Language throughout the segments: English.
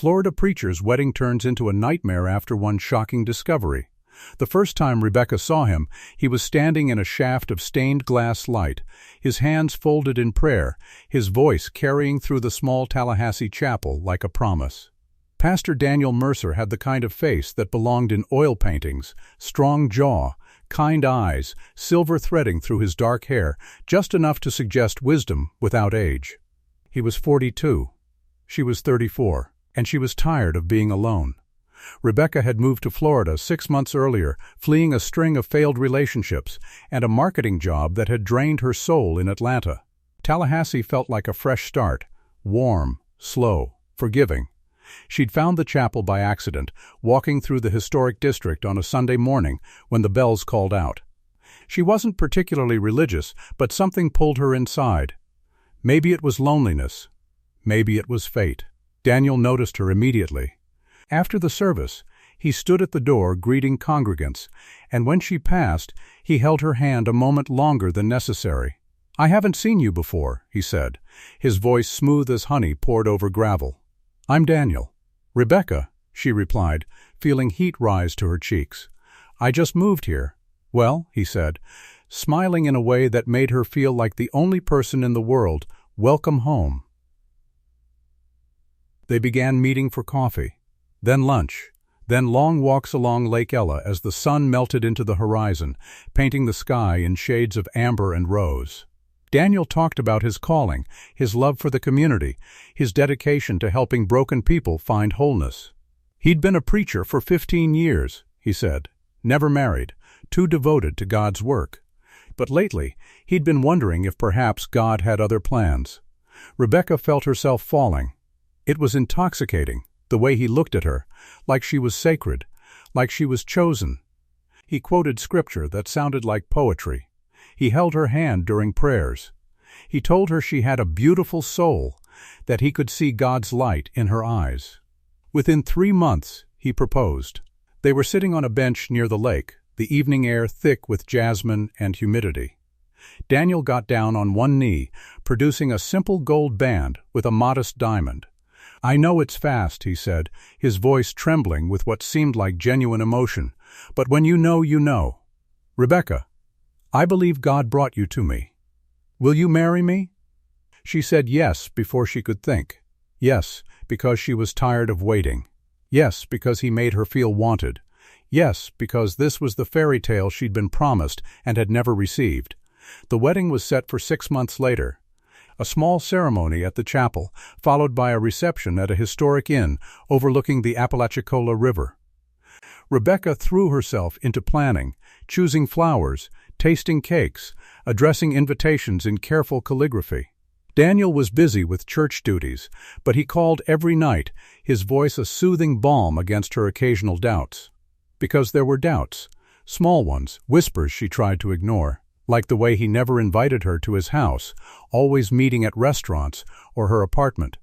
Florida preacher's wedding turns into a nightmare after one shocking discovery. The first time Rebecca saw him, he was standing in a shaft of stained glass light, his hands folded in prayer, his voice carrying through the small Tallahassee chapel like a promise. Pastor Daniel Mercer had the kind of face that belonged in oil paintings, strong jaw, kind eyes, silver threading through his dark hair, just enough to suggest wisdom without age. He was 42. She was 34, and she was tired of being alone. Rebecca had moved to Florida 6 months earlier, fleeing a string of failed relationships and a marketing job that had drained her soul in Atlanta. Tallahassee felt like a fresh start, warm, slow, forgiving. She'd found the chapel by accident, walking through the historic district on a Sunday morning when the bells called out. She wasn't particularly religious, but something pulled her inside. Maybe it was loneliness. Maybe it was fate. Daniel noticed her immediately. After the service, he stood at the door greeting congregants, and when she passed, he held her hand a moment longer than necessary. "I haven't seen you before," he said, his voice smooth as honey poured over gravel. "I'm Daniel." "Rebecca," she replied, feeling heat rise to her cheeks. "I just moved here." "Well," he said, smiling in a way that made her feel like the only person in the world, "welcome home." They began meeting for coffee, then lunch, then long walks along Lake Ella as the sun melted into the horizon, painting the sky in shades of amber and rose. Daniel talked about his calling, his love for the community, his dedication to helping broken people find wholeness. He'd been a preacher for 15 years, he said, never married, too devoted to God's work. But lately, he'd been wondering if perhaps God had other plans. Rebecca felt herself falling. It was intoxicating, the way he looked at her, like she was sacred, like she was chosen. He quoted scripture that sounded like poetry. He held her hand during prayers. He told her she had a beautiful soul, that he could see God's light in her eyes. Within 3 months, he proposed. They were sitting on a bench near the lake, the evening air thick with jasmine and humidity. Daniel got down on one knee, producing a simple gold band with a modest diamond. "I know it's fast," he said, his voice trembling with what seemed like genuine emotion. "But when you know, you know. Rebecca, I believe God brought you to me. Will you marry me?" She said yes before she could think. Yes, because she was tired of waiting. Yes, because he made her feel wanted. Yes, because this was the fairy tale she'd been promised and had never received. The wedding was set for 6 months later. A small ceremony at the chapel, followed by a reception at a historic inn overlooking the Apalachicola River. Rebecca threw herself into planning, choosing flowers, tasting cakes, addressing invitations in careful calligraphy. Daniel was busy with church duties, but he called every night, his voice a soothing balm against her occasional doubts. Because there were doubts, small ones, whispers she tried to ignore, like the way he never invited her to his house, always meeting at restaurants or her apartment.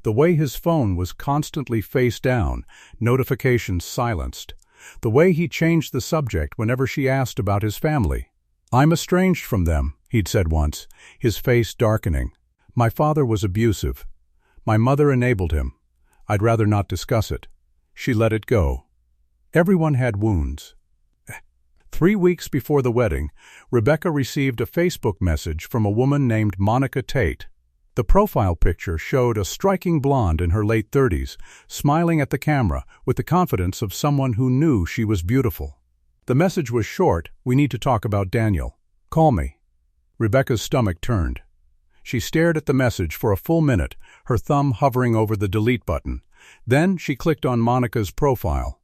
The way his phone was constantly face down, notifications silenced. The way he changed the subject whenever she asked about his family. "I'm estranged from them," he'd said once, his face darkening. "My father was abusive. My mother enabled him. I'd rather not discuss it." She let it go. Everyone had wounds. 3 weeks before the wedding, Rebecca received a Facebook message from a woman named Monica Tate. The profile picture showed a striking blonde in her late 30s, smiling at the camera with the confidence of someone who knew she was beautiful. The message was short: "We need to talk about Daniel. Call me." Rebecca's stomach turned. She stared at the message for a full minute, her thumb hovering over the delete button. Then she clicked on Monica's profile.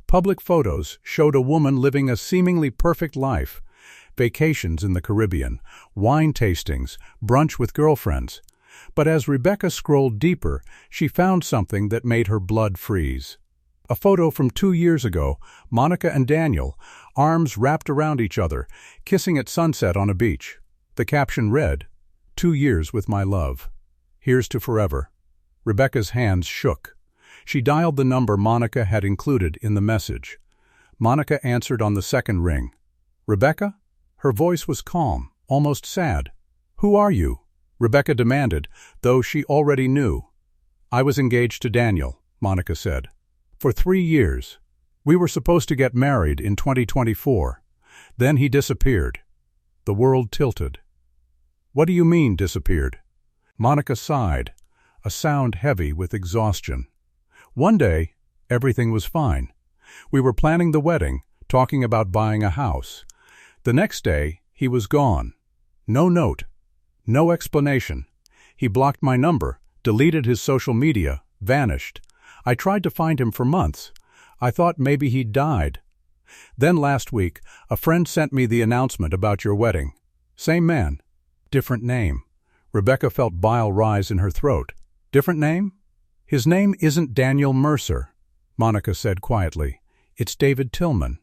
Public photos showed a woman living a seemingly perfect life. Vacations in the Caribbean, wine tastings, brunch with girlfriends. But as Rebecca scrolled deeper, she found something that made her blood freeze. A photo from 2 years ago, Monica and Daniel, arms wrapped around each other, kissing at sunset on a beach. The caption read, "2 years with my love. Here's to forever." Rebecca's hands shook. She dialed the number Monica had included in the message. Monica answered on the second ring. "Rebecca?" Her voice was calm, almost sad. "Who are you?" Rebecca demanded, though she already knew. "I was engaged to Daniel," Monica said. For 3 years. We were supposed to get married in 2024. Then he disappeared. The world tilted. What do you mean, disappeared? Monica sighed, a sound heavy with exhaustion. One day, everything was fine. We were planning the wedding, talking about buying a house. The next day, he was gone. No note. No explanation. He blocked my number, deleted his social media, vanished. I tried to find him for months. I thought maybe he'd died. Then last week, a friend sent me the announcement about your wedding. Same man. Different name. Rebecca felt bile rise in her throat. Different name? His name isn't Daniel Mercer, Monica said quietly. It's David Tillman.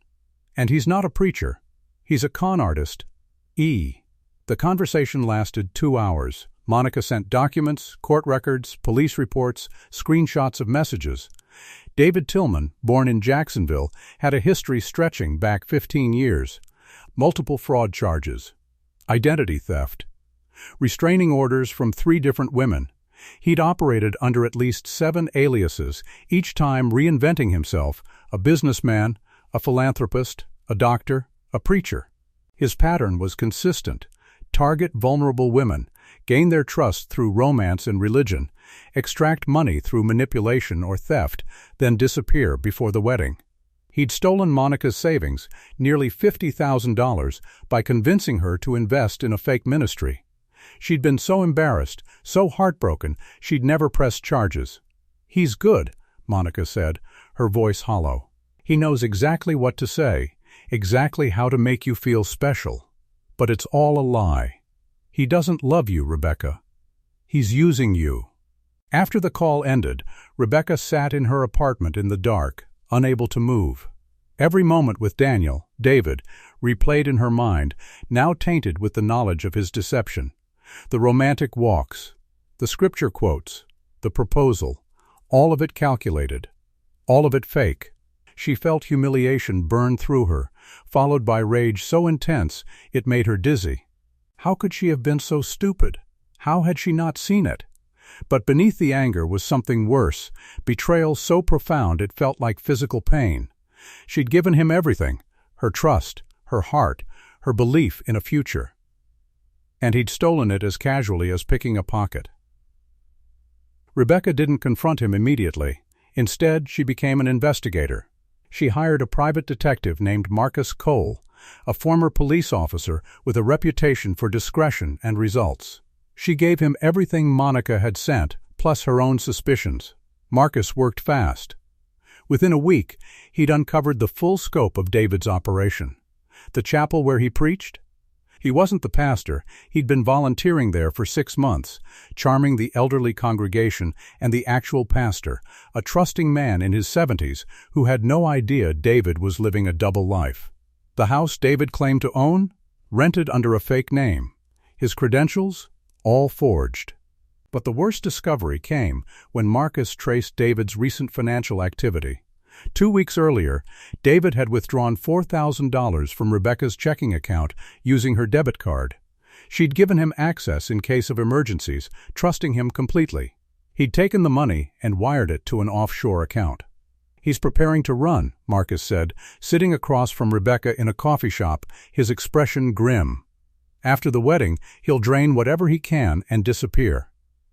And he's not a preacher. He's a con artist. The conversation lasted 2 hours. Monica sent documents, court records, police reports, screenshots of messages. David Tillman, born in Jacksonville, had a history stretching back 15 years. Multiple fraud charges. Identity theft. Restraining orders from 3 different women. He'd operated under at least 7 aliases, each time reinventing himself, a businessman, a philanthropist, a doctor, a preacher. His pattern was consistent. Target vulnerable women, gain their trust through romance and religion, extract money through manipulation or theft, then disappear before the wedding. He'd stolen Monica's savings, nearly $50,000, by convincing her to invest in a fake ministry. She'd been so embarrassed, so heartbroken, she'd never pressed charges. He's good, Monica said, her voice hollow. He knows exactly what to say, exactly how to make you feel special. But it's all a lie. He doesn't love you, Rebecca. He's using you. After the call ended, Rebecca sat in her apartment in the dark, unable to move. Every moment with Daniel, David, replayed in her mind, now tainted with the knowledge of his deception. The romantic walks, the scripture quotes, the proposal, all of it calculated, all of it fake. She felt humiliation burn through her, followed by rage so intense it made her dizzy. How could she have been so stupid? How had she not seen it? But beneath the anger was something worse, betrayal so profound it felt like physical pain. She'd given him everything, her trust, her heart, her belief in a future. And he'd stolen it as casually as picking a pocket. Rebecca didn't confront him immediately. Instead, she became an investigator. She hired a private detective named Marcus Cole, a former police officer with a reputation for discretion and results. She gave him everything Monica had sent, plus her own suspicions. Marcus worked fast. Within a week, he'd uncovered the full scope of David's operation. The chapel where he preached? He wasn't the pastor. He'd been volunteering there for 6 months, charming the elderly congregation and the actual pastor, a trusting man in his 70s who had no idea David was living a double life. The house David claimed to own? Rented under a fake name. His credentials? All forged. But the worst discovery came when Marcus traced David's recent financial activity. 2 weeks earlier, David had withdrawn $4,000 from Rebecca's checking account using her debit card. She'd given him access in case of emergencies, trusting him completely. He'd taken the money and wired it to an offshore account. He's preparing to run, Marcus said, sitting across from Rebecca in a coffee shop, his expression grim. After the wedding, he'll drain whatever he can and disappear.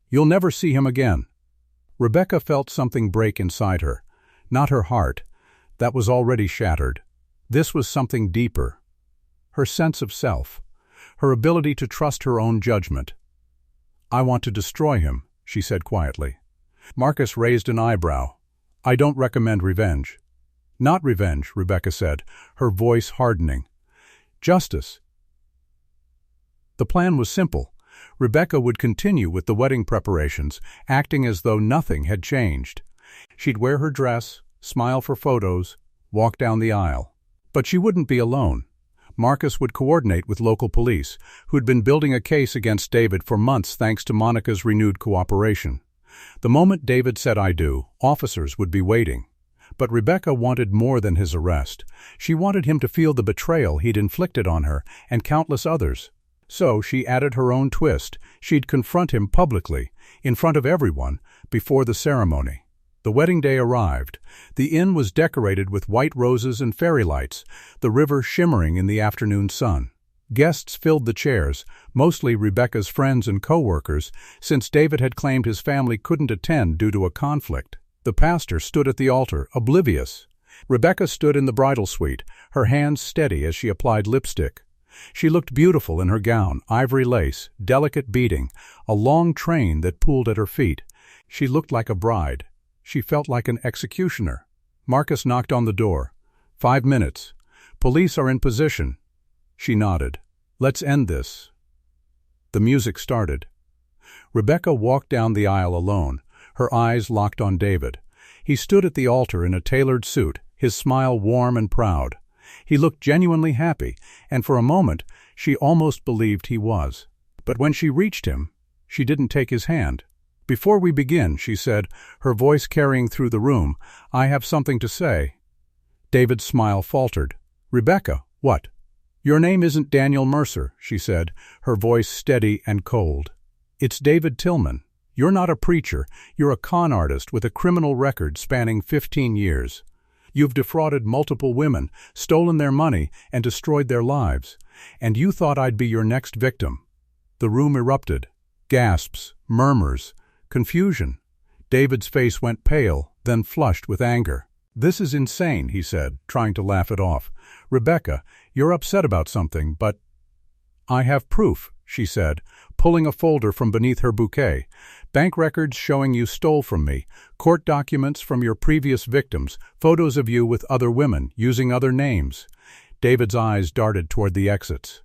You'll never see him again. Rebecca felt something break inside her. Not her heart. That was already shattered. This was something deeper. Her sense of self. Her ability to trust her own judgment. I want to destroy him, she said quietly. Marcus raised an eyebrow. I don't recommend revenge. Not revenge, Rebecca said, her voice hardening. Justice. The plan was simple. Rebecca would continue with the wedding preparations, acting as though nothing had changed. She'd wear her dress, smile for photos, walk down the aisle. But she wouldn't be alone. Marcus would coordinate with local police, who'd been building a case against David for months thanks to Monica's renewed cooperation. The moment David said I do, officers would be waiting. But Rebecca wanted more than his arrest. She wanted him to feel the betrayal he'd inflicted on her and countless others. So she added her own twist. She'd confront him publicly, in front of everyone, before the ceremony. The wedding day arrived. The inn was decorated with white roses and fairy lights, the river shimmering in the afternoon sun. Guests filled the chairs, mostly Rebecca's friends and co-workers, since David had claimed his family couldn't attend due to a conflict. The pastor stood at the altar, oblivious. Rebecca stood in the bridal suite, her hands steady as she applied lipstick. She looked beautiful in her gown, ivory lace, delicate beading, a long train that pooled at her feet. She looked like a bride. She felt like an executioner. Marcus knocked on the door. 5 minutes. Police are in position. She nodded. Let's end this. The music started. Rebecca walked down the aisle alone, her eyes locked on David. He stood at the altar in a tailored suit, his smile warm and proud. He looked genuinely happy, and for a moment she almost believed he was. But when she reached him, she didn't take his hand. "Before we begin," she said, her voice carrying through the room, "I have something to say." David's smile faltered. "Rebecca, what?" "Your name isn't Daniel Mercer," she said, her voice steady and cold. "It's David Tillman. You're not a preacher, you're a con artist with a criminal record spanning 15 years. You've defrauded multiple women, stolen their money, and destroyed their lives. And you thought I'd be your next victim." The room erupted. Gasps, murmurs, confusion. David's face went pale, then flushed with anger. "This is insane," he said, trying to laugh it off. "Rebecca, you're upset about something, but—" "I have proof," she said, pulling a folder from beneath her bouquet. "Bank records showing you stole from me, court documents from your previous victims, photos of you with other women, using other names." David's eyes darted toward the exits.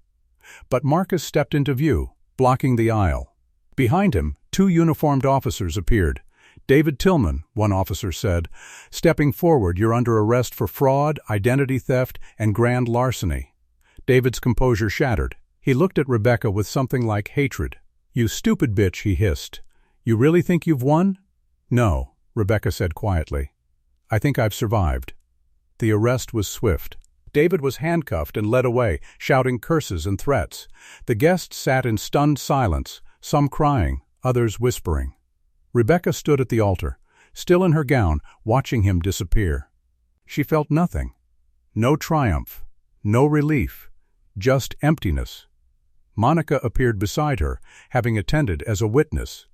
But Marcus stepped into view, blocking the aisle. Behind him, 2 uniformed officers appeared. "David Tillman," one officer said, "stepping forward, you're under arrest for fraud, identity theft, and grand larceny." David's composure shattered. He looked at Rebecca with something like hatred. "You stupid bitch," he hissed. "You really think you've won?" "No," Rebecca said quietly. "I think I've survived." The arrest was swift. David was handcuffed and led away, shouting curses and threats. The guests sat in stunned silence, some crying, others whispering. Rebecca stood at the altar, still in her gown, watching him disappear. She felt nothing. No triumph, no relief, just emptiness. Monica appeared beside her, having attended as a witness.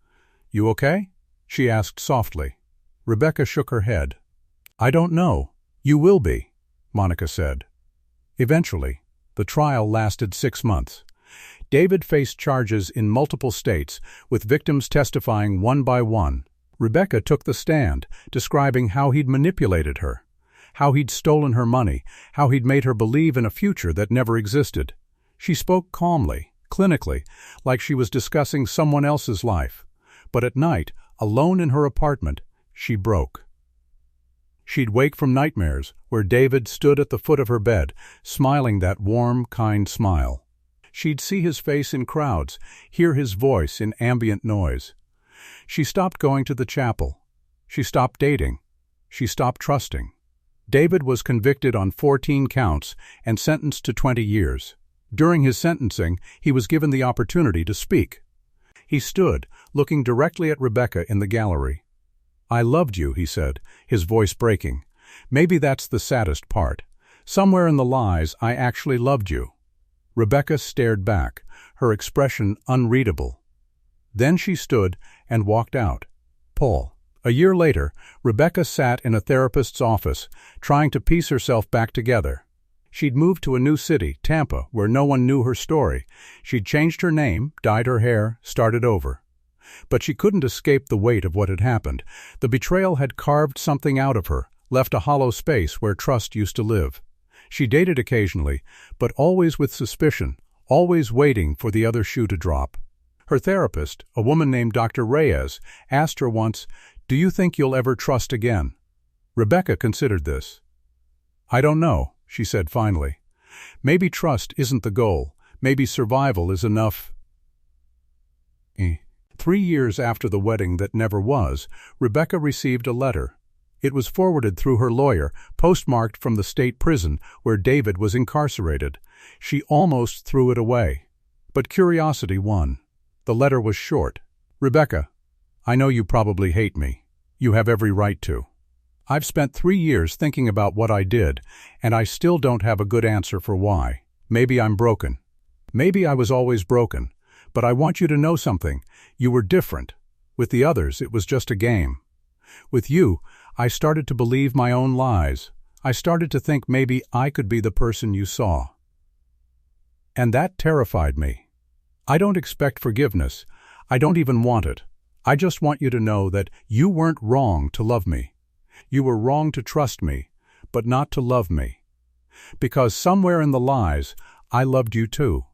"You okay?" she asked softly. Rebecca shook her head. "I don't know. You will be," Monica said. Eventually, the trial lasted 6 months. David faced charges in multiple states, with victims testifying one by one. Rebecca took the stand, describing how he'd manipulated her, how he'd stolen her money, how he'd made her believe in a future that never existed. She spoke calmly, clinically, like she was discussing someone else's life. But at night, alone in her apartment, she broke. She'd wake from nightmares, where David stood at the foot of her bed, smiling that warm, kind smile. She'd see his face in crowds, hear his voice in ambient noise. She stopped going to the chapel. She stopped dating. She stopped trusting. David was convicted on 14 counts and sentenced to 20 years. During his sentencing, he was given the opportunity to speak. He stood, looking directly at Rebecca in the gallery. "I loved you," he said, his voice breaking. "Maybe that's the saddest part. Somewhere in the lies, I actually loved you." Rebecca stared back, her expression unreadable. Then she stood and walked out. Paul. A year later, Rebecca sat in a therapist's office, trying to piece herself back together. She'd moved to a new city, Tampa, where no one knew her story. She'd changed her name, dyed her hair, started over. But she couldn't escape the weight of what had happened. The betrayal had carved something out of her, left a hollow space where trust used to live. She dated occasionally, but always with suspicion, always waiting for the other shoe to drop. Her therapist, a woman named Dr. Reyes, asked her once, "Do you think you'll ever trust again?" Rebecca considered this. "I don't know," she said finally. "Maybe trust isn't the goal. Maybe survival is enough." 3 years after the wedding that never was, Rebecca received a letter. It was forwarded through her lawyer, postmarked from the state prison where David was incarcerated. She almost threw it away. But curiosity won. The letter was short. "Rebecca, I know you probably hate me. You have every right to. I've spent 3 years thinking about what I did, and I still don't have a good answer for why. Maybe I'm broken. Maybe I was always broken. But I want you to know something. You were different. With the others, it was just a game. With you, I started to believe my own lies. I started to think maybe I could be the person you saw. And that terrified me. I don't expect forgiveness. I don't even want it. I just want you to know that you weren't wrong to love me. You were wrong to trust me, but not to love me. Because somewhere in the lies, I loved you too.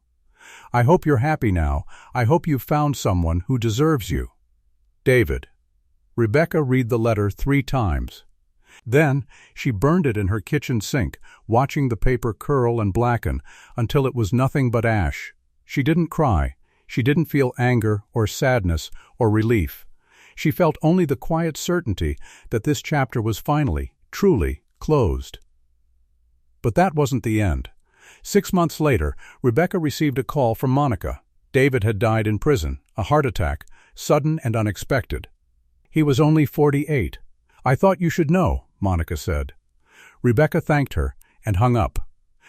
I hope you're happy now. I hope you've found someone who deserves you. David. Rebecca read the letter 3 times. Then she burned it in her kitchen sink, watching the paper curl and blacken until it was nothing but ash. She didn't cry. She didn't feel anger or sadness or relief. She felt only the quiet certainty that this chapter was finally, truly, closed. But that wasn't the end. 6 months later, Rebecca received a call from Monica. David had died in prison, a heart attack, sudden and unexpected. He was only 48. "I thought you should know," Monica said. Rebecca thanked her and hung up.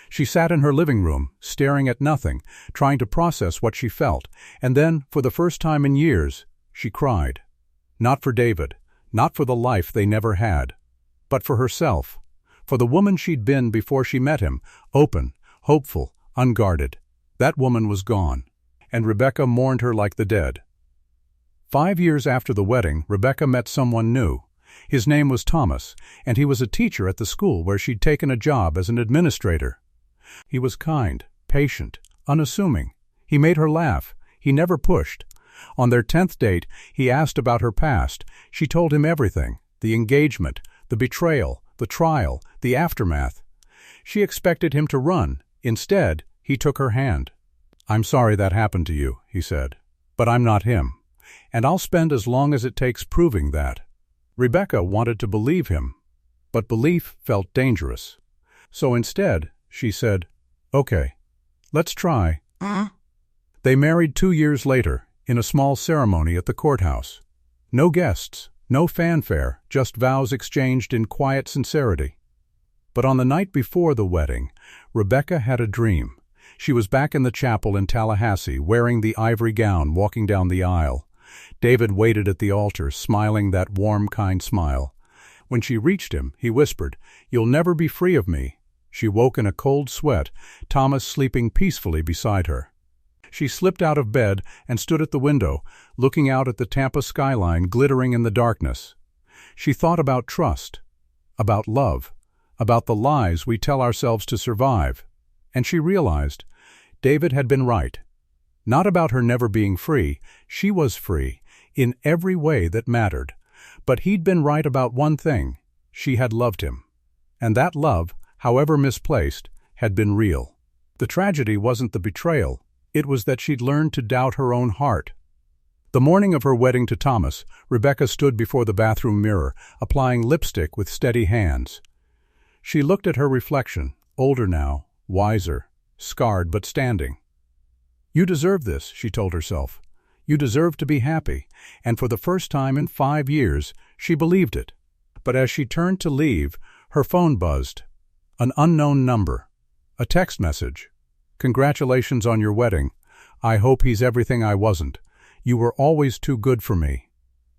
She sat in her living room, staring at nothing, trying to process what she felt, and then, for the first time in years, she cried. Not for David, not for the life they never had, but for herself, for the woman she'd been before she met him, open, hopeful, unguarded. That woman was gone, and Rebecca mourned her like the dead. 5 years after the wedding, Rebecca met someone new. His name was Thomas, and he was a teacher at the school where she'd taken a job as an administrator. He was kind, patient, unassuming. He made her laugh. He never pushed. On their 10th date, he asked about her past. She told him everything: the engagement, the betrayal, the trial, the aftermath. She expected him to run. Instead, he took her hand. "I'm sorry that happened to you," he said, "but I'm not him, and I'll spend as long as it takes proving that." Rebecca wanted to believe him, but belief felt dangerous. So instead, she said, "Okay, let's try." They married 2 years later, in a small ceremony at the courthouse. No guests, no fanfare, just vows exchanged in quiet sincerity. But on the night before the wedding, Rebecca had a dream. She was back in the chapel in Tallahassee, wearing the ivory gown, walking down the aisle. David waited at the altar, smiling that warm, kind smile. When she reached him, he whispered, "You'll never be free of me." She woke in a cold sweat, Thomas sleeping peacefully beside her. She slipped out of bed and stood at the window, looking out at the Tampa skyline glittering in the darkness. She thought about trust, about love, about the lies we tell ourselves to survive. And she realized David had been right. Not about her never being free. She was free, in every way that mattered. But he'd been right about one thing: she had loved him. And that love, however misplaced, had been real. The tragedy wasn't the betrayal. It was that she'd learned to doubt her own heart. The morning of her wedding to Thomas, Rebecca stood before the bathroom mirror, applying lipstick with steady hands. She looked at her reflection, older now, wiser, scarred but standing. "You deserve this," she told herself. "You deserve to be happy." And for the first time in 5 years, she believed it. But as she turned to leave, her phone buzzed. An unknown number. A text message. "Congratulations on your wedding. I hope he's everything I wasn't. You were always too good for me.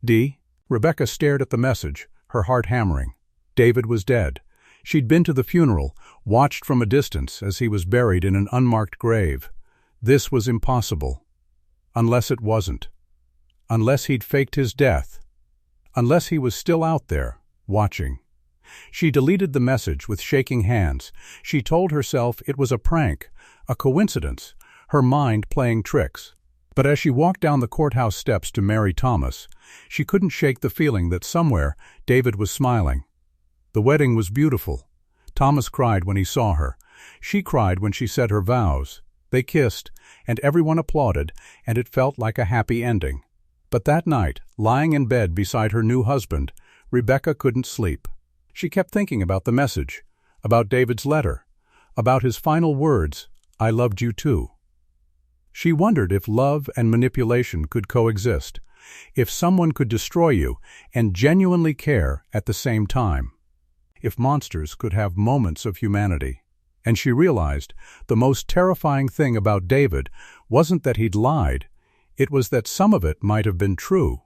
D." Rebecca stared at the message, her heart hammering. David was dead. She'd been to the funeral, watched from a distance as he was buried in an unmarked grave. This was impossible. Unless it wasn't. Unless he'd faked his death. Unless he was still out there, watching. She deleted the message with shaking hands. She told herself it was a prank, a coincidence, her mind playing tricks. But as she walked down the courthouse steps to marry Thomas, she couldn't shake the feeling that somewhere David was smiling. The wedding was beautiful. Thomas cried when he saw her. She cried when she said her vows. They kissed, and everyone applauded, and it felt like a happy ending. But that night, lying in bed beside her new husband, Rebecca couldn't sleep. She kept thinking about the message, about David's letter, about his final words, "I loved you too." She wondered if love and manipulation could coexist, If someone could destroy you and genuinely care at the same time. If monsters could have moments of humanity. And she realized the most terrifying thing about David wasn't that he'd lied, it was that some of it might have been true.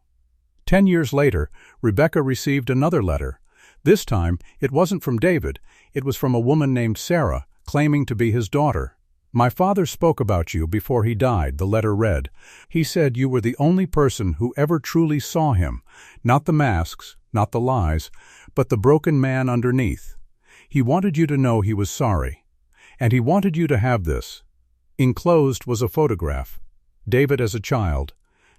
10 years later, Rebecca received another letter. This time, it wasn't from David, it was from a woman named Sarah, claiming to be his daughter. "My father spoke about you before he died," the letter read. "He said you were the only person who ever truly saw him, not the masks, not the lies, but the broken man underneath. He wanted you to know he was sorry. And he wanted you to have this." Enclosed was a photograph. David as a child,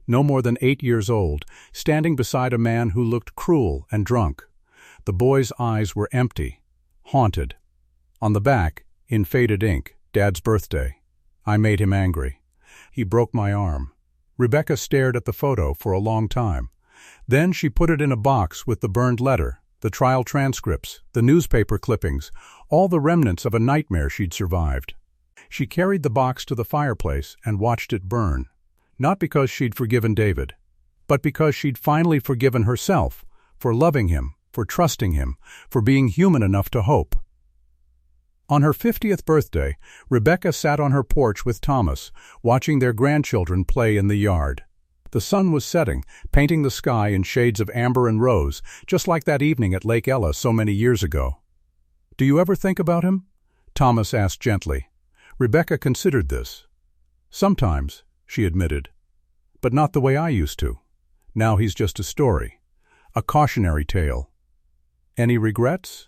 no more than 8 years old, standing beside a man who looked cruel and drunk. The boy's eyes were empty, haunted. On the back, in faded ink, "Dad's birthday. I made him angry. He broke my arm." Rebecca stared at the photo for a long time. Then she put it in a box with the burned letter, the trial transcripts, the newspaper clippings, all the remnants of a nightmare she'd survived. She carried the box to the fireplace and watched it burn. Not because she'd forgiven David, but because she'd finally forgiven herself for loving him, for trusting him, for being human enough to hope. On her 50th birthday, Rebecca sat on her porch with Thomas, watching their grandchildren play in the yard. The sun was setting, painting the sky in shades of amber and rose, just like that evening at Lake Ella so many years ago. "Do you ever think about him?" Thomas asked gently. Rebecca considered this. "Sometimes," she admitted, "but not the way I used to. Now he's just a story, a cautionary tale." "Any regrets?"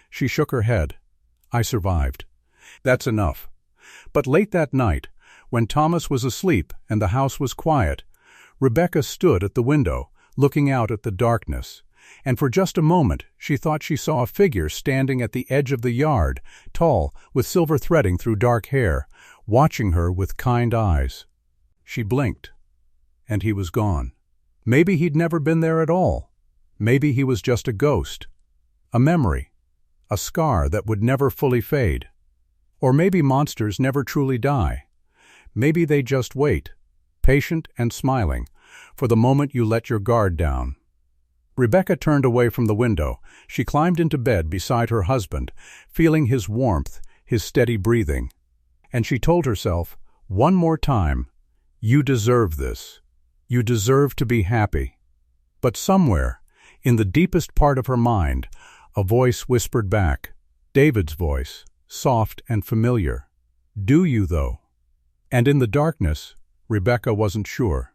She shook her head. "I survived. That's enough." But late that night, when Thomas was asleep and the house was quiet, Rebecca stood at the window, looking out at the darkness, and for just a moment she thought she saw a figure standing at the edge of the yard, tall, with silver threading through dark hair, watching her with kind eyes. She blinked, and he was gone. Maybe he'd never been there at all. Maybe he was just a ghost, a memory, a scar that would never fully fade. Or maybe monsters never truly die. Maybe they just wait, patient and smiling, for the moment you let your guard down. Rebecca turned away from the window. She climbed into bed beside her husband, feeling his warmth, his steady breathing. And she told herself, one more time, "You deserve this. You deserve to be happy." But somewhere, in the deepest part of her mind, a voice whispered back, David's voice, soft and familiar. "Do you, though?" And in the darkness, Rebecca wasn't sure.